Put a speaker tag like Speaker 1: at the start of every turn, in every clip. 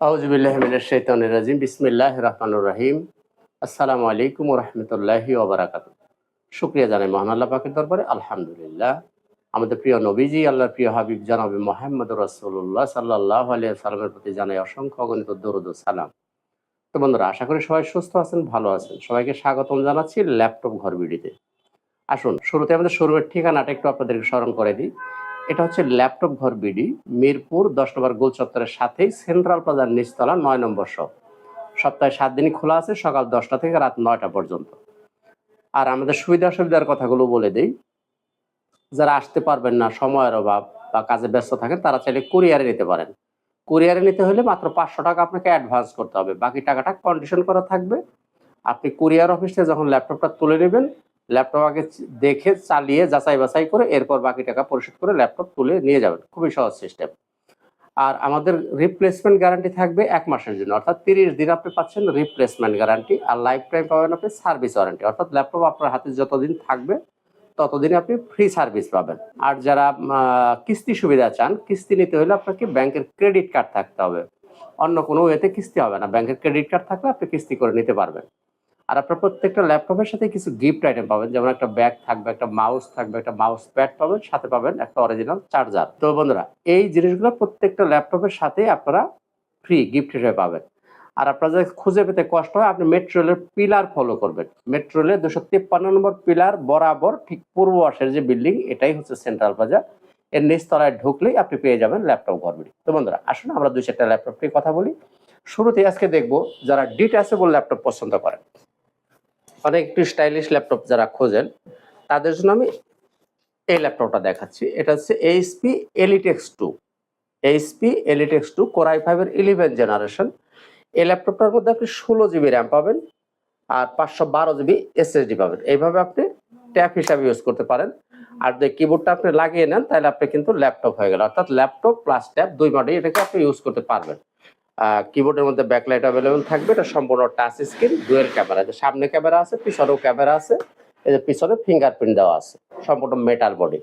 Speaker 1: আউযুবিল্লাহি মিনাশ শাইতানির রাজিম। বিসমিল্লাহির রহমানির রহিম। আসসালামু আলাইকুম ওয়া রাহমাতুল্লাহি ওয়া বারাকাতুহু। শুকরিয়া জানাই মহান আল্লাহ পাকের দরবারে আলহামদুলিল্লাহ। আমাদের প্রিয় নবীজি আল্লাহর প্রিয় হাবিব জনাবে মুহাম্মদুর রাসূলুল্লাহ সাল্লাল্লাহু আলাইহি ওয়াসাল্লামের প্রতি জানাই অসংখ্য অগণিত দরুদ ও সালাম। তো বন্ধুরা, আশা করি সবাই সুস্থ আছেন, ভালো আছেন। সবাইকে স্বাগতম জানাচ্ছি ল্যাপটপ ঘর বিডিতে। আসুন শুরুতে আমাদের শোরুমের ঠিকানাটা একটু আপনাদেরকে স্মরণ করে দিই। এটা হচ্ছে ল্যাপটপ ঘর বিডি, মিরপুর ১০ নম্বর গোল চত্বরের সাথেই সেন্ট্রাল প্লাজার নিচতলা ৯ নম্বর শপ। সপ্তাহে ৭ দিনই খোলা আছে, সকাল ১০টা থেকে রাত ৯টা পর্যন্ত। আর আমাদের সুবিধা অসুবিধার কথাগুলো বলে দেই। যারা আসতে পারবেন না, সময়ের অভাব বা কাজে ব্যস্ত থাকেন, তারা চাইলে কুরিয়ারে নিতে পারেন। কুরিয়ারে নিতে হলে মাত্র ৫০০ টাকা আপনাকে অ্যাডভান্স করতে হবে, বাকি টাকাটা কন্ডিশন করা থাকবে। আপনি কুরিয়ার অফিস থেকে যখন ল্যাপটপটা তুলে নেবেন, ল্যাপটপ আগে দেখে চালিয়ে যাচাই বাছাই করে এরপর বাকি টাকা পরিশোধ করে ল্যাপটপ তুলে নিয়ে যাবেন। খুবই সহজ সিস্টেম। আর আমাদের রিপ্লেসমেন্ট গ্যারান্টি থাকবে ১ মাসের জন্য, অর্থাৎ ৩০ দিন আপনি পাচ্ছেন রিপ্লেসমেন্ট গ্যারান্টি। আর লাইফ টাইম পাবেন আপনি সার্ভিস ওয়ারেন্টি, অর্থাৎ ল্যাপটপ আপনার হাতে যতদিন থাকবে ততদিনে আপনি ফ্রি সার্ভিস পাবেন। আর যারা কিস্তি সুবিধা চান, কিস্তি নিতে হলে আপনাকে ব্যাংকের ক্রেডিট কার্ড থাকতে হবে। অন্য কোনো ওয়েতে কিস্তি হবে না, ব্যাংকের ক্রেডিট কার্ড থাকলে আপনি কিস্তি করে নিতে পারবেন। আর আপনার প্রত্যেকটা ল্যাপটপের সাথে কিছু গিফট আইটেম পাবেন, যেমন একটা ব্যাগ থাকবে, একটা মাউস থাকবে, একটা মাউস প্যাড পাবেন, সাথে পাবেন একটা অরিজিনাল চার্জার। তো বন্ধুরা, এই জিনিসগুলো প্রত্যেকটা ল্যাপটপের সাথে আপনারা ফ্রি গিফট হিসেবে পাবেন। আর আপনার যদি খুঁজে পেতে কষ্ট হয়, আপনি মেট্রো রেলের পিলার ফলো করবেন। মেট্রো রেলের ২৫৩ নম্বর পিলার বরাবর ঠিক পূর্ব পাশের যে বিল্ডিং, এটাই হচ্ছে সেন্ট্রাল প্লাজা। এর নিচতলায় ঢুকলেই আপনি পেয়ে যাবেন ল্যাপটপ ঘরবিড়ি। তো বন্ধুরা, আসুন আমরা ২-৪টা ল্যাপটপ নিয়ে কথা বলি। শুরুতে আজকে দেখবো যারা ডিট্যাচেবল ল্যাপটপ পছন্দ করেন, অনেক একটু স্টাইলিশ ল্যাপটপ যারা খোঁজেন, তাদের জন্য আমি এই ল্যাপটপটা দেখাচ্ছি। এটা হচ্ছে HP Elite x two. HP Elite x two core i5 এর 11 জেনারেশন। এই ল্যাপটপটার মধ্যে আপনি 16 জিবি র্যাম পাবেন আর 512 জিবি এসএসডি পাবেন। এইভাবে আপনি ট্যাব হিসাবে ইউজ করতে পারেন। আর যদি কিবোর্ডটা আপনি লাগিয়ে নেন, তাহলে আপনি কিন্তু ল্যাপটপ হয়ে গেল, অর্থাৎ ল্যাপটপ প্লাস ট্যাব দুই মডেল এটাকে আপনি ইউজ করতে পারবেন। কিবোর্ডের মধ্যে ব্যাকলাইট অ্যাভেলেবল থাকবে। এটা সম্পূর্ণ টাচ স্ক্রিন, ডুয়েল ক্যামেরা, যে সামনে ক্যামেরা আছে, পিছনেও ক্যামেরা আছে। এই যে পিছনে ফিঙ্গারপ্রিন্ট দেওয়া আছে, সম্পূর্ণ মেটাল বডি।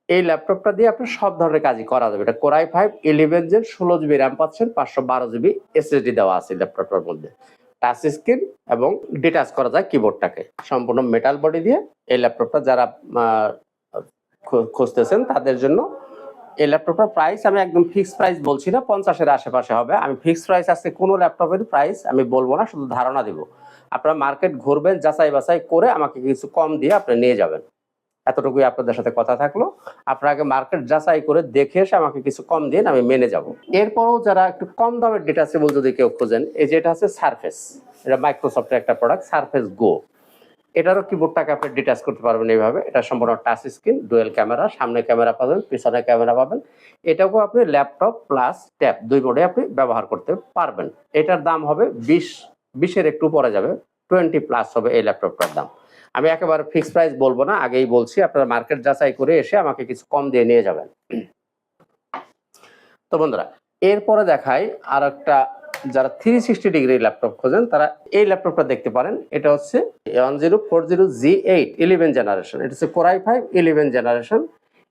Speaker 1: এই ল্যাপটপটা দিয়ে আপনার সব ধরনের কাজই করা যাবে। এটা core i5 11 gen, 16 GB RAM পাচ্ছেন, 512 জিবি এসএসডি দেওয়া আছে ল্যাপটপটার মধ্যে। টাচ স্ক্রিন এবং ডিটাচ করা যায় কিবোর্ডটাকে। সম্পূর্ণ মেটাল বডি দিয়ে এই ল্যাপটপটা যারা খুঁজতেছেন তাদের জন্য এই ল্যাপটপটার প্রাইস আমি একদম ফিক্সড প্রাইস বলছি না, 50-এর আশেপাশে হবে। আমি ফিক্সড প্রাইস আজকে কোনো ল্যাপটপের প্রাইস আমি বলবো না, শুধু ধারণা দিব। আপনারা মার্কেট ঘুরবেন, যাচাই বাছাই করে আমাকে কিছু কম দিয়ে আপনি নিয়ে যাবেন। এতটুকুই আপনাদের সাথে কথা থাকলো। আপনারা আগে মার্কেট যাচাই করে দেখে এসে আমাকে কিছু কম দিন, আমি মেনে যাব। এরপরও যারা একটু কম দামের ডিটাচেবল যদি কেউ খোঁজেন, এই যে এটা হচ্ছে সারফেস, এটা মাইক্রোসফটের একটা প্রোডাক্ট, সারফেস গো। এটারও কিবোর্ডটাকে আপনি ডিটাচ করতে পারবেন এইভাবে। এটা সম্পূর্ণ টাচ স্ক্রিন, ডুয়েল ক্যামেরা, সামনে ক্যামেরা পাবেন, পিছনে ক্যামেরা পাবেন। এটাকেও আপনি ল্যাপটপ প্লাস ট্যাব দুই মোডে আপনি ব্যবহার করতে পারবেন। এটার দাম হবে 20-এর একটু পরে যাবে, 20+ হবে এই ল্যাপটপটার দাম। আমি একেবারে ফিক্সড প্রাইস বলবো না, আগেই বলছি আপনারা মার্কেট যাচাই করে এসে আমাকে কিছু কম দিয়ে নিয়ে যাবেন। তো বন্ধুরা, এরপরে দেখাই আর একটা, যারা 360 ডিগ্রি ল্যাপটপ খোঁজেন তারা এই ল্যাপটপটা দেখতে পারেন। এটা হচ্ছে 1040G8 11 জেনারেশন। এটা হচ্ছে কোর i5 11 জেনারেশন।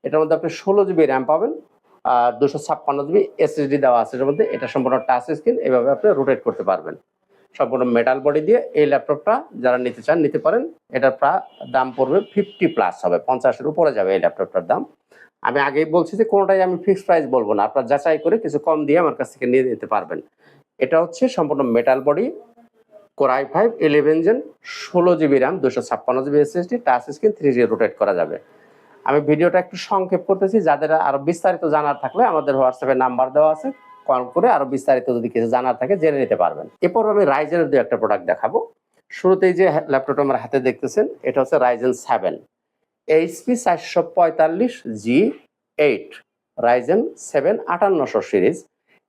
Speaker 1: এটার মধ্যে আপনি 16 জিবি র্যাম পাবেন আর 256 জিবি এসএসডি দেওয়া আছে এর মধ্যে। এটা সম্পূর্ণ টাচ স্ক্রিন, এভাবে আপনি রোটেট করতে পারবেন। সম্পূর্ণ মেটাল বডি দিয়ে এই ল্যাপটপটা যারা নিতে চান নিতে পারেন। এটার প্রায় দাম পড়বে 50+ হবে, 50-এর উপরে যাবে এই ল্যাপটপটার দাম। আমি আগেই বলছি যে কোনোটাই আমি ফিক্সড প্রাইস বলবো না, আপনার যাচাই করে কিছু কম দিয়ে আমার কাছ থেকে নিয়ে নিতে পারবেন। এটা হচ্ছে সম্পূর্ণ metal body, core i5 11 gen, 16 GB RAM, 256 GB SSD, touch screen, 3D rotate করা যাবে। আমি ভিডিওটা একটু সংক্ষেপ করতেছি, যাদের আরো বিস্তারিত জানার থাকলে আমাদের হোয়াটসঅ্যাপে নাম্বার দেওয়া আছে, কল করে আরো বিস্তারিত যদি কিছু জানার থাকে জেনে নিতে পারবেন। এরপর আমি রাইজেনের দু একটা প্রোডাক্ট দেখাবো। শুরুতেই যে ল্যাপটপটা আমার হাতে দেখতেছেন, এটা হচ্ছে Ryzen 7 HP 445G8, Ryzen 7 5800 series.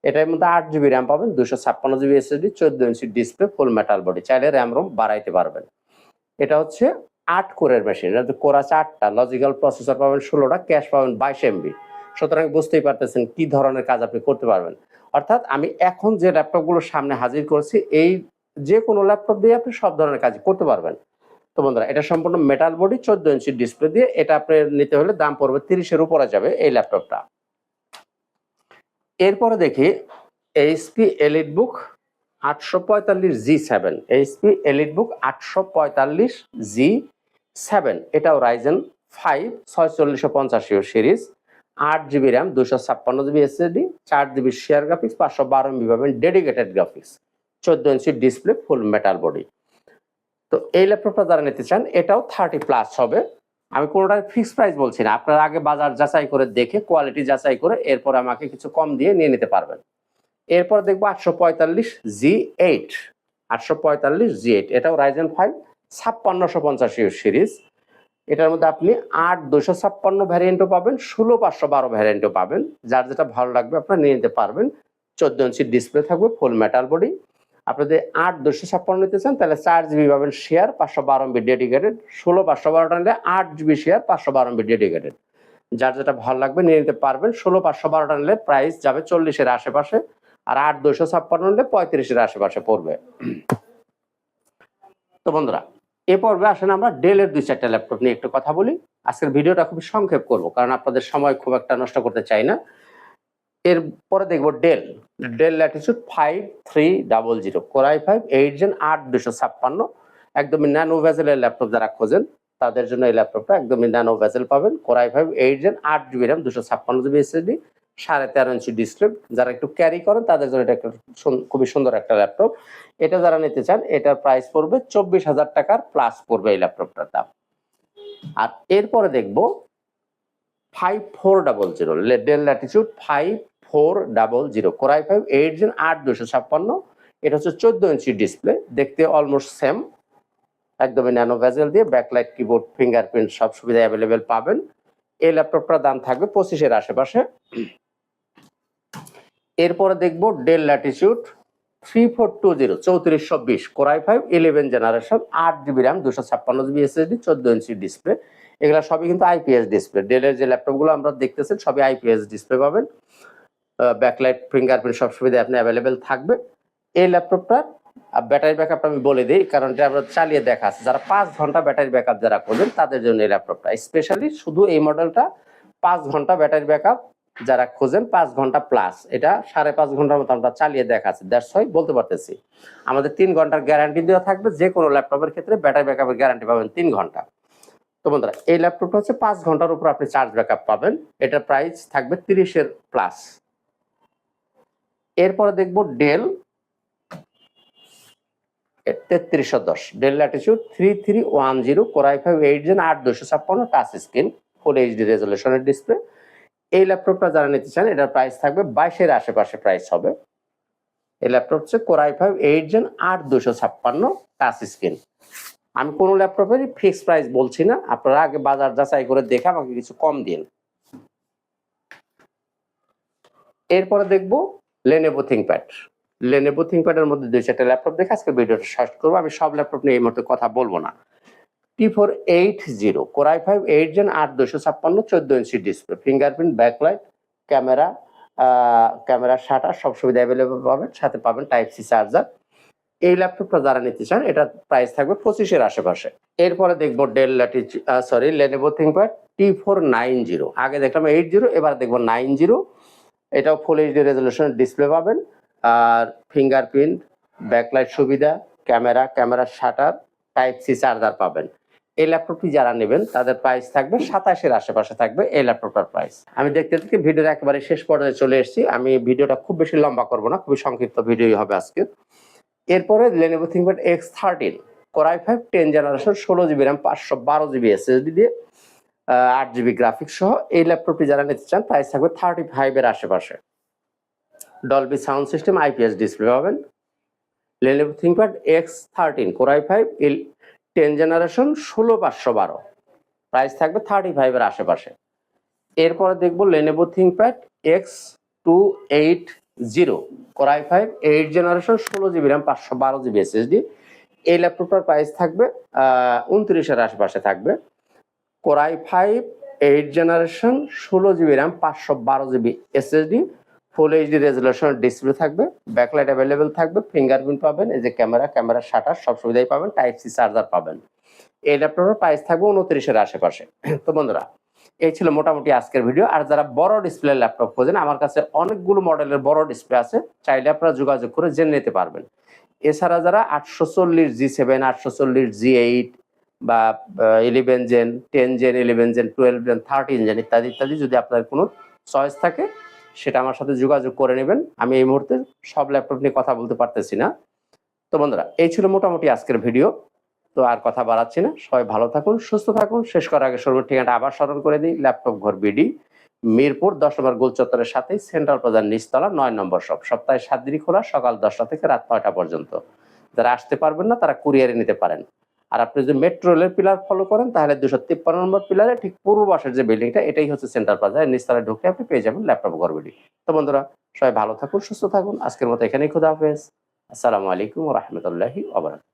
Speaker 1: এটার মধ্যে 8 জিবি র্যাম পাবেন, 256 জিবি এসএসডি, 14 ইঞ্চি ডিসপ্লে, ফুল মেটাল বডি, চাইলে র্যাম রোম বাড়াইতে পারবেন। এটা হচ্ছে 8 কোরের মেশিন, এটা কোর আছে 8টা, লজিক্যাল প্রসেসর পাবেন 16টা, ক্যাশ পাবেন 22 MB। সুতরাং বুঝতেই পারতেছেন কি ধরনের কাজ আপনি করতে পারবেন। অর্থাৎ আমি এখন যে ল্যাপটপগুলো সামনে হাজির করছি, এই যে কোনো ল্যাপটপ দিয়ে আপনি সব ধরনের কাজ করতে পারবেন। তো বন্ধুরা, এটা সম্পূর্ণ মেটাল বডি, 14 ইঞ্চি ডিসপ্লে দিয়ে। এটা আপনি নিতে হলে দাম পড়বে 30-এর উপরে যাবে এই ল্যাপটপটা। এরপরে দেখি HP EliteBook 845G7, HP EliteBook 845G7, এটাও Ryzen 5 4650 series, 8GB RAM, 256GB SSD, 4GB share graphics, 512MB পাবেন ডেডিকেটেড গ্রাফিক্স, 14 ইঞ্চি ডিসপ্লে, ফুল মেটাল বডি। তো এই ল্যাপটপটা যারা নিতে চান এটাও 30+ হবে। আমি কোনোটার ফিক্স প্রাইস বলছি না, আপনারা আগে বাজার যাচাই করে দেখে কোয়ালিটি যাচাই করে এরপর আমাকে কিছু কম দিয়ে নিয়ে নিতে পারবেন। এরপর দেখবো 845G8, 845G8, এটাও রাইজেন 5 5650 সিরিজ। এটার মধ্যে আপনি 8256 ভ্যারিয়েন্টও পাবেন, 16512 ভ্যারিয়েন্টও পাবেন, যার যেটা ভালো লাগবে আপনারা নিয়ে নিতে পারবেন। 14 ইঞ্চি ডিসপ্লে থাকবে, ফুল মেটাল বডি। আপনাদের 8256 নিতে চান তাহলে 4GB পাবেন শেয়ার, 512MB ডেডিকেটেড, 16512 নিলে 8GB শেয়ার, 512MB ডেডিকেটেড, যার যেটা ভালো লাগবে নিয়ে নিতে পারবেন। 16512 নিলে প্রাইস যাবে 40-এর আশেপাশে, আর 8256 নিলে 35-এর আশেপাশে পড়বে। তো বন্ধুরা, এ পর্বে আসেন আমরা ডেলের 2-4টা ল্যাপটপ নিয়ে একটু কথা বলি। আজকের ভিডিওটা খুবই সংক্ষেপ করব কারণ আপনাদের সময় খুব একটা নষ্ট করতে চাই না। এরপরে দেখবো del Latitude 5300, core i5 8 Gen 8256, একদমই ন্যানো ভেজেলের ল্যাপটপ যারা খোঁজেন তাদের জন্য এই ল্যাপটপটা একদমই ন্যানো ভেজেল পাবেন। Core i5 8 Gen 8GB RAM, 256GB SSD, 13.5 inch display, যারা একটু ক্যারি করেন তাদের জন্য এটা খুবই সুন্দর একটা ল্যাপটপ। এটা যারা নিতে চান এটার প্রাইস পড়বে 24,000 টাকার প্লাস পড়বে এই ল্যাপটপটার দাম। আর এরপরে দেখবো 5400, del Latitude 5400, core i5 8 Gen 8256, এটা হচ্ছে 14 ইঞ্চি ডিসপ্লে, দেখতে অলমোস্ট সেম, একদমই ন্যানো ভেজেল দিয়ে ব্যাকলাইট, কিবোর্ড, ফিঙ্গারপ্রিন্ট সব সুবিধা অ্যাভেলেবেল পাবেন। এই ল্যাপটপটার দাম থাকবে 25-এর আশেপাশে। এরপরে দেখবো del Latitude 3420, 3420, core i5 11 generation, 8GB RAM, 256GB SSD, 14 inch display, এগুলা সবই কিন্তু আইপিএস ডিসপ্লে। ডেলের যে ল্যাপটপগুলো আমরা দেখতেছেন সবই আইপিএস ডিসপ্লে পাবেন, ব্যাকলাইট, ফিঙ্গারপ্রিন্ট সব সুবিধা আপনি অ্যাভেলেবেল থাকবে। এই ল্যাপটপটার ব্যাটারি ব্যাকআপটা আমি বলে দিই কারণ এটা আমরা চালিয়ে দেখা আছে, যারা 5 ঘন্টা ব্যাটারি ব্যাকআপ যারা খোঁজেন তাদের জন্য এই ল্যাপটপটা স্পেশালি, শুধু এই মডেলটা 5 ঘন্টা ব্যাটারি ব্যাকআপ যারা খোঁজেন, 5 ঘন্টা প্লাস, এটা 5.5 ঘন্টার মতো আমরা চালিয়ে দেখা আছে, দ্যাটস ওয়াই বলতে পারতেছি। আমাদের 3 ঘন্টার গ্যারান্টি দেওয়া থাকবে, যে কোনো ল্যাপটপের ক্ষেত্রে ব্যাটারি ব্যাকআপের গ্যারান্টি পাবেন 3 ঘন্টা। তো বন্ধুরা, এই ল্যাপটপটা হচ্ছে 5 ঘন্টার উপর আপনি চার্জ ব্যাকআপ পাবেন, এটার প্রাইস থাকবে 30-এর প্লাস। এরপরে দেখবো Dell 3310, Dell Latitude 3310, core i5 8 Gen 8256, touch screen, full HD রেজলিউশনের ডিসপ্লে। এই ল্যাপটপটা যারা নিতে চান এটার প্রাইস থাকবে 22-এর আশেপাশে প্রাইস হবে। এই ল্যাপটপ হচ্ছে core i5 8 Gen 8256, touch screen. আমি কোনো ল্যাপটপেরই ফিক্স প্রাইস বলছি না, আপনারা আগে বাজার যাচাই করে দেখে আমাকে কিছু কম দিন। এরপরে দেখবো লেনোভো থিংকপ্যাড। লেনোভো থিংকপ্যাডের মধ্যে 2-4টা ল্যাপটপ দেখে আজকে ভিডিওটা শেষ করবো। আমি সব ল্যাপটপ নিয়ে এই মুহূর্তে কথা বলবো না। T480, core i5 8 Gen 8256, 14 inch display, fingerprint, backlight, camera shutter সব সুবিধা অ্যাভেলেবল পাবেন, সাথে পাবেন টাইপ সি চার্জার। এই ল্যাপটপটা যারা নিতে চান এটার প্রাইস থাকবে 25-এর আশেপাশে। এরপরে দেখবো লেনোভো থিংকপ্যাড T490, আগে দেখলাম 80, এবার দেখবো 90, এটাও ফুল এইচডি রেজলিউশন ডিসপ্লে পাবেন, আর ফিঙ্গারপ্রিন্ট, ব্যাকলাইট সুবিধা, camera shutter, type C charger পাবেন। এই ল্যাপটপটি যারা নেবেন তাদের প্রাইস থাকবে 27-এর আশেপাশে থাকবে এই ল্যাপটপটার প্রাইস। আমি দেখতে দেখতে ভিডিওর একেবারে শেষ পর্যায়ে চলে এসেছি। আমি ভিডিওটা খুব বেশি লম্বা করবো না, খুবই সংক্ষিপ্ত ভিডিওই হবে আজকে। এরপরে Lenovo ThinkPad X13, core i5 10 generation, 16GB RAM, 512GB SSD দিয়ে, 8GB গ্রাফিক্স সহ। এই ল্যাপটপটি যারা নিতে চান প্রাইস থাকবে 35-এর আশেপাশে। Dolby sound system, IPS display পাবেন। Lenovo ThinkPad X13, core i5 10 generation, 16512, price থাকবে 35-এর আশেপাশে। এরপরে দেখবো Lenovo ThinkPad X280, core i5 8 generation, 16GB RAM, 512GB SSD. এই ল্যাপটপটার প্রাইস থাকবে 29-এর আশেপাশে থাকবে। Core i5 8 generation, 16GB RAM, 512GB SSD, full HD resolution display থাকবে, ব্যাকলাইট অ্যাভেলেবেল থাকবে, ফিঙ্গারপ্রিন্ট পাবেন, এই যে ক্যামেরা শাটার সব সুবিধাই পাবেন, টাইপ সি চার্জার পাবেন। এই ল্যাপটপের প্রাইস থাকবে 29-এর আশেপাশে। তো বন্ধুরা, এই ছিল মোটামুটি আজকের ভিডিও। আর যারা বড় ডিসপ্লে ল্যাপটপ খোঁজেন, আমার কাছে অনেকগুলো মডেলের বড় ডিসপ্লে আছে, চাইলে আপনারা যোগাযোগ করে জেনে নিতে পারবেন। এছাড়া যারা 840G7, 840G8 বা 11 gen, 10 gen, 11 gen, 12 gen, 13 gen ইত্যাদি ইত্যাদি যদি আপনার কোনো চয়েস থাকে, সেটা আমার সাথে যোগাযোগ করে নেবেন। আমি এই মুহূর্তে সব ল্যাপটপ নিয়ে কথা বলতে পারতেছি না। তো বন্ধুরা, এই ছিল মোটামুটি আজকের ভিডিও। তো আর কথা বাড়াচ্ছি না, সবাই ভালো থাকুন, সুস্থ থাকুন। শেষ করার আগে সর্ব ঠিকানাটা আবার স্মরণ করে দিই, ল্যাপটপ ঘর বিডি, মিরপুর 10 নম্বর গোল চত্বরের সাথে সেন্ট্রাল প্লাজার নিচতলা 9 নম্বর শপ। সপ্তাহে 7 দিনই খোলা, সকাল 10টা থেকে রাত 9টা পর্যন্ত। যারা আসতে পারবেন না তারা কুরিয়ারে নিতে পারেন। আর আপনি যদি মেট্রো রেলের পিলার ফলো করেন, তাহলে 253 নম্বর পিলারে ঠিক পূর্ব পাশের যে বিল্ডিংটা, এটাই হচ্ছে সেন্ট্রাল প্লাজা। নিচতলায় ঢুকে আপনি পেয়ে যাবেন ল্যাপটপ ঘর বিডি। তো বন্ধুরা, সবাই ভালো থাকুন, সুস্থ থাকুন। আজকের মতো এখানেই, খুদা হাফেজ। আসসালামু আলাইকুম ওয়া রাহমাতুল্লাহি ওয়া বারাকাতুহু।